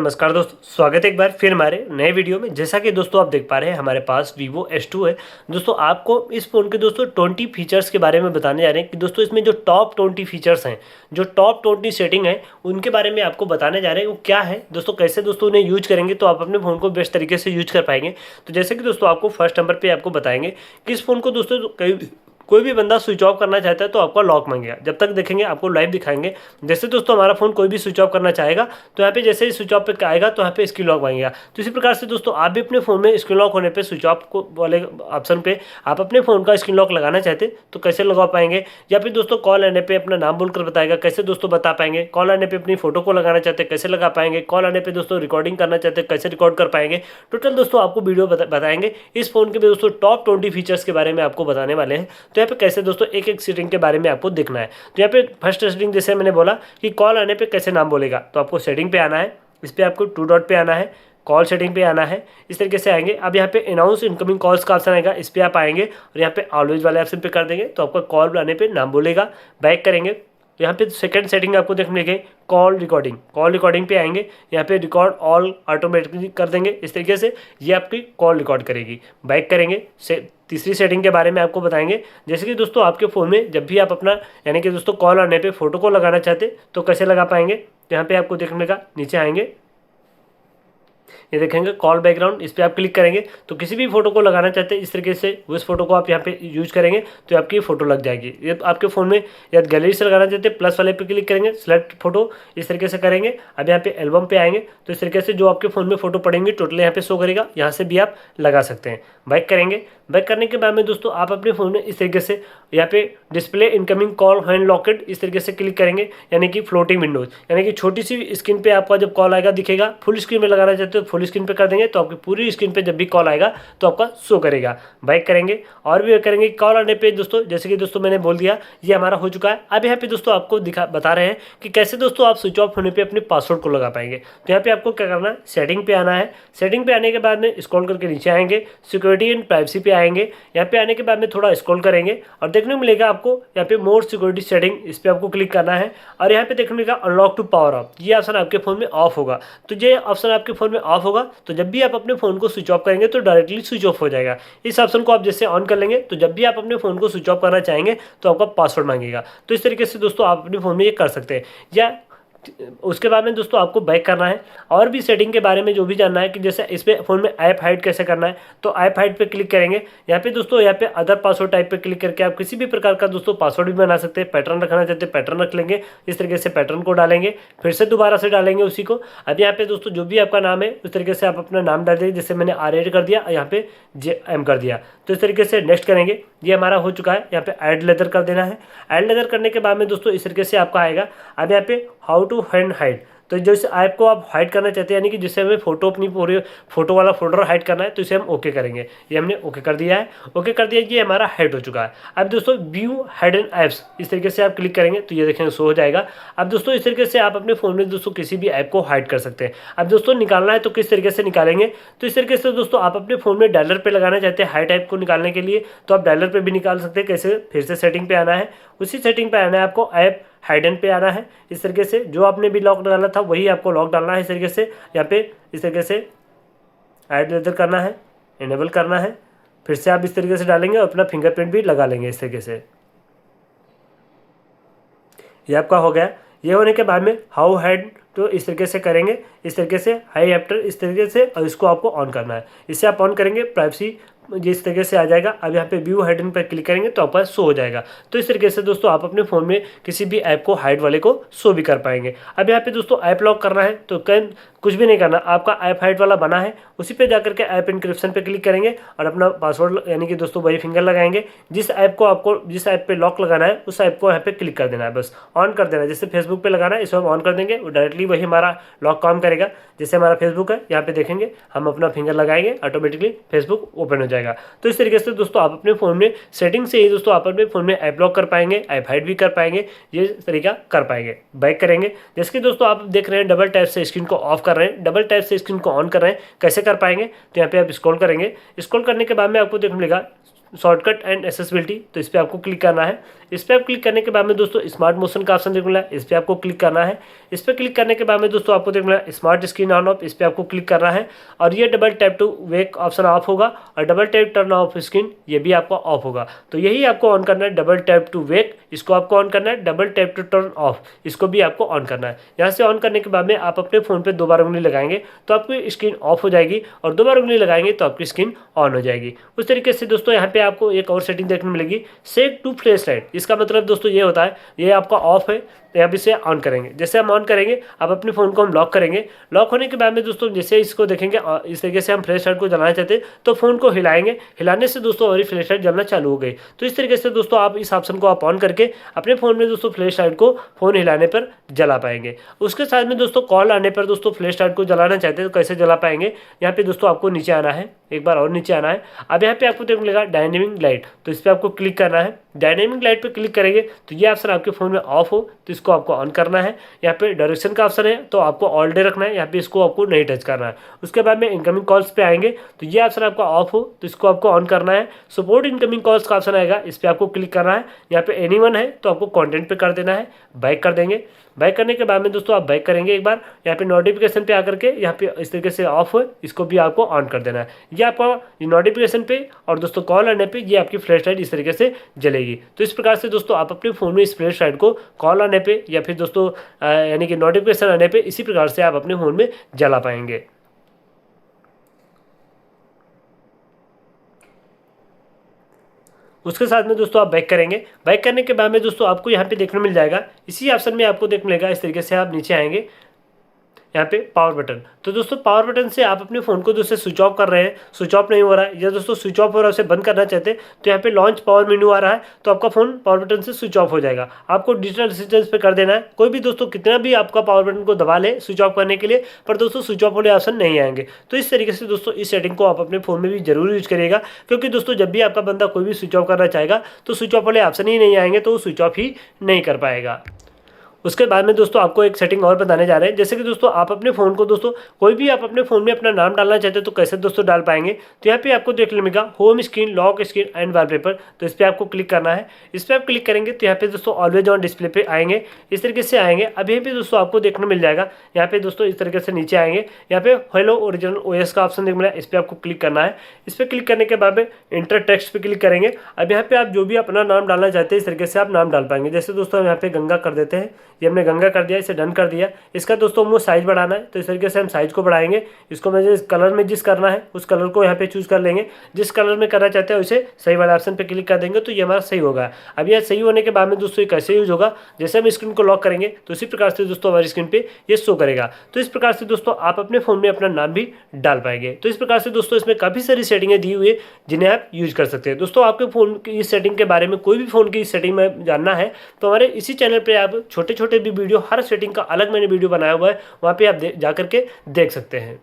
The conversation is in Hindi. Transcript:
नमस्कार दोस्तों, स्वागत है एक बार फिर हमारे नए वीडियो में। जैसा कि दोस्तों आप देख पा रहे हैं हमारे पास Vivo S2 है। दोस्तों आपको इस फ़ोन के दोस्तों 20 फीचर्स के बारे में बताने जा रहे हैं कि दोस्तों इसमें जो टॉप 20 फीचर्स हैं, जो टॉप 20 सेटिंग है, उनके बारे में आपको बताने जा रहे हैं वो क्या है दोस्तों, कैसे दोस्तों उन्हें यूज करेंगे तो आप अपने फ़ोन को बेस्ट तरीके से यूज कर पाएंगे। तो जैसे कि दोस्तों आपको फर्स्ट नंबर पर आपको बताएंगे कि इस फ़ोन को दोस्तों कोई भी बंदा स्विच ऑफ करना चाहता है तो आपका लॉक मांगेगा। जब तक देखेंगे आपको लाइव दिखाएंगे। जैसे दोस्तों हमारा फ़ोन कोई भी स्विच ऑफ करना चाहेगा तो यहाँ पे जैसे ही स्विच ऑफ पे आएगा तो यहाँ पे स्क्रीन लॉक मांगेगा। तो इसी प्रकार से दोस्तों आप भी अपने फ़ोन में स्क्रीन लॉक होने पे स्विच ऑफ को वाले ऑप्शन पे आप अपने फ़ोन का स्क्रीन लॉक लगाना चाहते तो कैसे लगा पाएंगे, या फिर दोस्तों कॉल आने पर अपना नाम बोलकर बताएगा, कैसे दोस्तों बता पाएंगे। कॉल आने पर अपनी फोटो को लगाना चाहते कैसे लगा पाएंगे। कॉल आने पर दोस्तों रिकॉर्डिंग करना चाहते कैसे रिकॉर्ड कर पाएंगे। टोटल दोस्तों आपको वीडियो बताएंगे इस फ़ोन के दोस्तों टॉप 20 फीचर्स के बारे में आपको बताने वाले हैं। तो यहाँ पे कैसे दोस्तों एक एक सेटिंग के बारे में आपको देखना है। तो यहाँ पे फर्स्ट सेटिंग जैसे मैंने बोला कि कॉल आने पे कैसे नाम बोलेगा, तो आपको सेटिंग पे आना है। इस पर आपको 2 डॉट पे आना है, कॉल सेटिंग पे आना है। इस तरीके से आएंगे। अब यहाँ पे अनाउंस इनकमिंग कॉल्स का ऑप्शन आएगा, इस पर आप आएंगे और यहाँ पे ऑलवेज वाले ऑप्शन पे कर देंगे तो आपका कॉल आने पे नाम बोलेगा। बैक करेंगे तो यहाँ पे सेकंड सेटिंग आपको देखने मिलेगी कॉल रिकॉर्डिंग पे आएंगे। यहाँ पे रिकॉर्ड ऑल ऑटोमेटिकली कर देंगे। इस तरीके से ये आपकी कॉल रिकॉर्ड करेगी। बैक करेंगे तीसरी सेटिंग के बारे में आपको बताएंगे। जैसे कि दोस्तों आपके फ़ोन में जब भी आप अपना यानी कि दोस्तों कॉल आने पे फ़ोटो को लगाना चाहते तो कैसे लगा पाएंगे। तो यहाँ पे आपको देखने मिलेगा, नीचे आएंगे, ये देखेंगे कॉल बैकग्राउंड, इस पर आप क्लिक करेंगे तो किसी भी फोटो को लगाना चाहते हैं इस तरीके से उस फोटो को आप यहाँ पे यूज करेंगे तो आपकी फ़ोटो लग जाएगी। ये आपके फ़ोन में या गैलरी से लगाना चाहते हैं प्लस वाले पे क्लिक करेंगे, सेलेक्ट फोटो, इस तरीके से करेंगे। अब यहाँ पे एल्बम पे आएंगे तो इस तरीके से जो आपके फ़ोन में फोटो पड़ेंगी टोटल यहाँ पे शो करेगा। यहाँ से भी आप लगा सकते हैं। बैक करेंगे। बैक करने के बाद में दोस्तों आप अपने फ़ोन में इस तरीके से यहाँ पे display incoming call hand locked इस तरीके से क्लिक करेंगे, यानी कि फ्लोटिंग विंडोज, यानी कि छोटी सी स्क्रीन पे आपका जब कॉल आएगा दिखेगा। फुल स्क्रीन पे लगाना चाहते हो फुल स्क्रीन पे कर देंगे तो आपकी पूरी स्क्रीन पे जब भी कॉल आएगा तो आपका शो करेगा। बैक करेंगे और भी करेंगे। कॉल आने पे दोस्तों जैसे कि दोस्तों मैंने बोल दिया ये हमारा हो चुका है। अब यहाँ पे दोस्तों आपको बता रहे हैं कि कैसे दोस्तों आप स्विच ऑफ होने पे अपने पासवर्ड को लगा पाएंगे। तो यहाँ पे आपको क्या करना है, सेटिंग पे आना है। सेटिंग पे आने के बाद में स्क्रॉल करके नीचे आएंगे, सिक्योरिटी एंड प्राइवेसी पे आएंगे। यहाँ पे आने के बाद में थोड़ा स्क्रॉल करेंगे और देखने को मिलेगा आपको यहाँ पे मोर सिक्योरिटी सेटिंग, इस पर आपको क्लिक करना है और यहाँ पे देखने मिलेगा अनलॉक टू पावर ऑफ, ये ऑप्शन आपके फ़ोन में ऑफ होगा। तो ये ऑप्शन आपके फ़ोन में ऑफ होगा तो जब भी आप अपने फ़ोन को स्विच ऑफ करेंगे तो डायरेक्टली स्विच ऑफ हो जाएगा। इस ऑप्शन को आप जैसे ऑन कर लेंगे तो जब भी आप अपने फ़ोन को स्विच ऑफ करना चाहेंगे तो आपका पासवर्ड मांगेगा। तो इस तरीके से दोस्तों आप अपने फ़ोन में ये कर सकते हैं। या उसके बाद में दोस्तों आपको बैक करना है और भी सेटिंग के बारे में जो भी जानना है कि जैसे इस पे फ़ोन में ऐप हाइड कैसे करना है तो ऐप हाइड पे क्लिक करेंगे। यहाँ पे दोस्तों यहाँ पे अदर पासवर्ड टाइप पे क्लिक करके आप किसी भी प्रकार का दोस्तों पासवर्ड भी बना सकते हैं। पैटर्न रखना चाहते हैं पैटर्न रख लेंगे, इस तरीके से पैटर्न को डालेंगे, फिर से दोबारा से डालेंगे उसी को। अब यहाँ पे दोस्तों जो भी आपका नाम है उस तरीके से आप अपना नाम डाल देंगे। जैसे मैंने R8 कर दिया, यहाँ पे JM कर दिया, तो इस तरीके से नेक्स्ट करेंगे। ये हमारा हो चुका है। यहाँ पे ऐड लेदर कर देना है। ऐड लेदर करने के बाद में दोस्तों इस तरीके से आपका आएगा। अब यहाँ पे हाउ टू हैंड हाइड, तो जैसे ऐप को आप हाइड करना चाहते हैं यानी कि जिससे हमें फोटो अपनी पूरी फोटो वाला फोल्डर हाइड करना है तो इसे हम ओके करेंगे। ये हमने ओके कर दिया है। ओके कर दिया, ये हमारा हाइड हो चुका है। अब दोस्तों व्यू हिडन ऐप्स, इस तरीके से आप क्लिक करेंगे तो ये देखेंगे शो हो जाएगा। अब दोस्तों इस तरीके से आप अपने फ़ोन में दोस्तों किसी भी ऐप को हाइड कर सकते हैं। अब दोस्तों निकालना है तो किस तरीके से निकालेंगे, तो इस तरीके से दोस्तों आप अपने फ़ोन में डायलर पे लगाना चाहते हैं हाइड ऐप को निकालने के लिए तो आप डायलर पे भी निकाल सकते हैं। कैसे, फिर से सेटिंग पे आना है, उसी सेटिंग पे आना है आपको, ऐप हाइडन पे आना है। इस तरीके से जो आपने भी लॉक डाला था वही आपको लॉक डालना है। इस तरीके से यहाँ पे इस तरीके से ऐड लेदर करना है, इनेबल करना है, फिर से आप इस तरीके से डालेंगे और अपना फिंगरप्रिंट भी लगा लेंगे इस तरीके से। ये आपका हो गया। ये होने के बाद में हाउ हाइड तो इस तरीके से करेंगे, इस तरीके से हाई आफ्टर इस तरीके से, और इसको आपको ऑन करना है। इससे आप ऑन करेंगे प्राइवेसी जिस तरीके से आ जाएगा। अब यहाँ पे व्यू हाइडन पर क्लिक करेंगे तो आपका शो हो जाएगा। तो इस तरीके से दोस्तों आप अपने फ़ोन में किसी भी ऐप को हाइड वाले को शो भी कर पाएंगे। अब यहाँ पे दोस्तों ऐप लॉक करना है तो कुछ भी नहीं करना, आपका ऐप हाइड वाला बना है उसी पे जाकर के ऐप इंक्रिप्शन पे क्लिक करेंगे और अपना पासवर्ड यानी कि दोस्तों वही फिंगर लगाएंगे। जिस ऐप को आपको जिस ऐप पे लॉक लगाना है उस ऐप को यहाँ पे क्लिक कर देना है, बस ऑन कर देना है। जैसे फेसबुक पे लगाना है इसको हम ऑन कर देंगे, वो डायरेक्टली वही हमारा लॉक काम करेगा। जैसे हमारा फेसबुक है, यहाँ पे देखेंगे हम अपना फिंगर लगाएंगे, ऑटोमेटिकली फेसबुक ओपन हो जाएगा। तो इस तरीके से दोस्तों आप अपने फ़ोन में सेटिंग से ही दोस्तों आप अपने फ़ोन में ऐप लॉक कर पाएंगे, ऐप हाइड भी कर पाएंगे, ये तरीका कर पाएंगे। बैक करेंगे। जैसे कि दोस्तों आप देख रहे हैं डबल टैप से स्क्रीन को ऑफ कर रहे हैं, डबल टैप से स्क्रीन को ऑन कर रहे हैं, कैसे कर पाएंगे, तो यहाँ पे आप स्क्रॉल करेंगे। स्क्रॉल करने के बाद में आपको देखने मिलेगा शॉर्टकट एंड एक्सेसिबिलिटी, तो इस पर आपको क्लिक करना है। इस पर आप क्लिक करने के बाद में दोस्तों स्मार्ट मोशन का ऑप्शन देखने मिला है, इस पर आपको क्लिक करना है। इस पर क्लिक करने के बाद में दोस्तों आपको देखने मिला स्मार्ट स्क्रीन ऑन ऑफ, इस पर आपको क्लिक करना है। और ये double tap to wake option off होगा और double tap turn off screen ये भी आपको ऑफ होगा। तो यही आपको ऑन करना है, डबल टैप टू वेक इसको आपको ऑन करना है, double tap to turn off इसको भी आपको ऑन करना है। यहाँ से ऑन करने के बाद में आप अपने फ़ोन पे 2 बार उंगली लगाएंगे तो आपकी स्क्रीन ऑफ हो जाएगी और 2 बार उंगली लगाएंगे तो आपकी स्क्रीन ऑन हो जाएगी। उस तरीके से दोस्तों यहाँ पे आपको एक और सेटिंग देखने मिलेगी, सेट टू फ्लैश लाइट। इसका मतलब दोस्तों ये होता है ये आपका ऑफ है, अब इसे ऑन करेंगे। जैसे हम ऑन करेंगे अब अपने फ़ोन को हम लॉक करेंगे, लॉक होने के बाद में दोस्तों जैसे इसको देखेंगे इस तरीके से हम फ्लैश लाइट को जलाना चाहते हैं तो फ़ोन को हिलाएंगे, हिलाने से दोस्तों हमारी फ्लैश लाइट जलना चालू हो गई। तो इस तरीके से दोस्तों आप इस ऑप्शन को आप ऑन करके अपने फ़ोन में दोस्तों फ्लैश लाइट को फ़ोन हिलाने पर जला पाएंगे। उसके साथ में दोस्तों कॉल आने पर दोस्तों फ्लैश लाइट को जलाना चाहते हैं तो कैसे जला पाएंगे, यहाँ पे दोस्तों आपको नीचे आना है, एक बार और नीचे आना है। अब यहाँ पे आपको देखने मिलेगा डायनेमिक लाइट, तो इस पर आपको क्लिक करना है। डायनेमिक लाइट पे क्लिक करेंगे तो ये ऑप्शन आपके फ़ोन में ऑफ हो तो इसको आपको ऑन करना है। यहाँ पे डायरेक्शन का ऑप्शन है तो आपको ऑल डे रखना है, यहाँ पे इसको आपको नहीं टच करना है। उसके बाद में इनकमिंग कॉल्स पे आएंगे तो ये ऑप्शन आपका ऑफ हो तो इसको आपको ऑन करना है। सपोर्ट इनकमिंग कॉल्स का ऑप्शन आएगा, इस पर आपको क्लिक करना है। यहाँ पे एनीवन है तो आपको कॉन्टेंट पे कर देना है, बैक कर देंगे। बैक करने के बाद में दोस्तों आप बैक करेंगे एक बार, यहाँ पे नोटिफिकेशन पे आकर के यहाँ पे इस तरीके से ऑफ हो इसको भी आपको ऑन कर देना है। ये आपका नोटिफिकेशन पे और दोस्तों कॉल आने पे ये आपकी फ्लैश लाइट इस तरीके से जलेगी। तो इस प्रकार से दोस्तों आप अपने फ़ोन में इस फ्लैश लाइट को कॉल आने पे या फिर दोस्तों यानी कि नोटिफिकेशन आने पे इसी प्रकार से आप अपने फ़ोन में जला पाएंगे। उसके साथ में दोस्तों आप बैक करेंगे, बैक करने के बाद में दोस्तों आपको यहाँ पे देखने मिल जाएगा, इसी ऑप्शन में आपको देखने मिलेगा इस तरीके से आप नीचे आएंगे यहाँ पे पावर बटन। तो दोस्तों पावर बटन से आप अपने फ़ोन को दोस्तों स्विच ऑफ कर रहे हैं, स्विच ऑफ नहीं हो रहा है या दोस्तों स्विच ऑफ हो रहा है उसे बंद करना चाहते हैं तो यहाँ पे लॉन्च पावर मेन्यू आ रहा है तो आपका फ़ोन पावर बटन से स्विच ऑफ हो जाएगा। आपको डिजिटल असिस्टेंस पे कर देना है, कोई भी दोस्तों कितना भी आपका पावर बटन को दबा ले स्विच ऑफ करने के लिए पर दोस्तों स्विच ऑफ वाले ऑप्शन नहीं आएंगे। तो इस तरीके से दोस्तों इस सेटिंग को आप अपने फ़ोन में भी जरूर यूज करिएगा, क्योंकि दोस्तों जब भी आपका बंदा कोई भी स्विच ऑफ करना चाहेगा तो स्विच ऑफ वाले ऑप्शन ही नहीं आएंगे तो वो स्विच ऑफ ही नहीं कर पाएगा। उसके बाद में दोस्तों आपको एक सेटिंग और बताने जा रहे हैं, जैसे कि दोस्तों आप अपने फ़ोन को दोस्तों कोई भी आप अपने फ़ोन में अपना नाम डालना चाहते हो तो कैसे दोस्तों डाल पाएंगे। तो यहाँ पे आपको देखने मिलेगा home screen, lock screen and wallpaper, तो इस पर आपको क्लिक करना है। इस पर आप क्लिक करेंगे तो यहाँ पे दोस्तों ऑलवेज ऑन डिस्प्ले पे आएंगे, इस तरीके से आएंगे। अब यहाँ पे दोस्तों आपको देखने मिल जाएगा, यहाँ पे दोस्तों इस तरीके से नीचे आएंगे, यहाँ पे हेलो ओरिजिनल ओएस का ऑप्शन देखने मिला है, इस पर आपको क्लिक करना है। इस पर क्लिक करने के बाद में इंटर टेक्स्ट पे क्लिक करेंगे। अब यहाँ पे आप जो भी अपना नाम डालना चाहते हैं इस तरीके से आप नाम डाल पाएंगे। जैसे दोस्तों हम यहाँ पे गंगा कर देते हैं, ये हमने गंगा कर दिया, इसे डन कर दिया। इसका दोस्तों हमको साइज बढ़ाना है तो इस तरीके से हम साइज को बढ़ाएंगे। इसको मुझे इस कलर में जिस करना है उस कलर को यहाँ पे चूज कर लेंगे, जिस कलर में करना चाहते हैं उसे सही वाला ऑप्शन पे क्लिक कर देंगे तो ये हमारा सही होगा। अब यह सही होने के बाद में दोस्तों ये कैसे यूज होगा, जैसे हम स्क्रीन को लॉक करेंगे तो इसी प्रकार से दोस्तों हमारी स्क्रीन पे ये शो करेगा। तो इस प्रकार से दोस्तों आप अपने फोन में अपना नाम भी डाल पाएंगे। तो इस प्रकार से दोस्तों इसमें काफी सारी सेटिंगें दी हुई है जिन्हें आप यूज कर सकते हैं। दोस्तों आपके फोन की इस सेटिंग के बारे में कोई भी फोन की इस सेटिंग में जानना है तो हमारे इसी चैनल पे आप छोटे छोटे भी वीडियो, हर सेटिंग का अलग मैंने वीडियो बनाया हुआ है, वहाँ पे आप जा करके देख सकते हैं।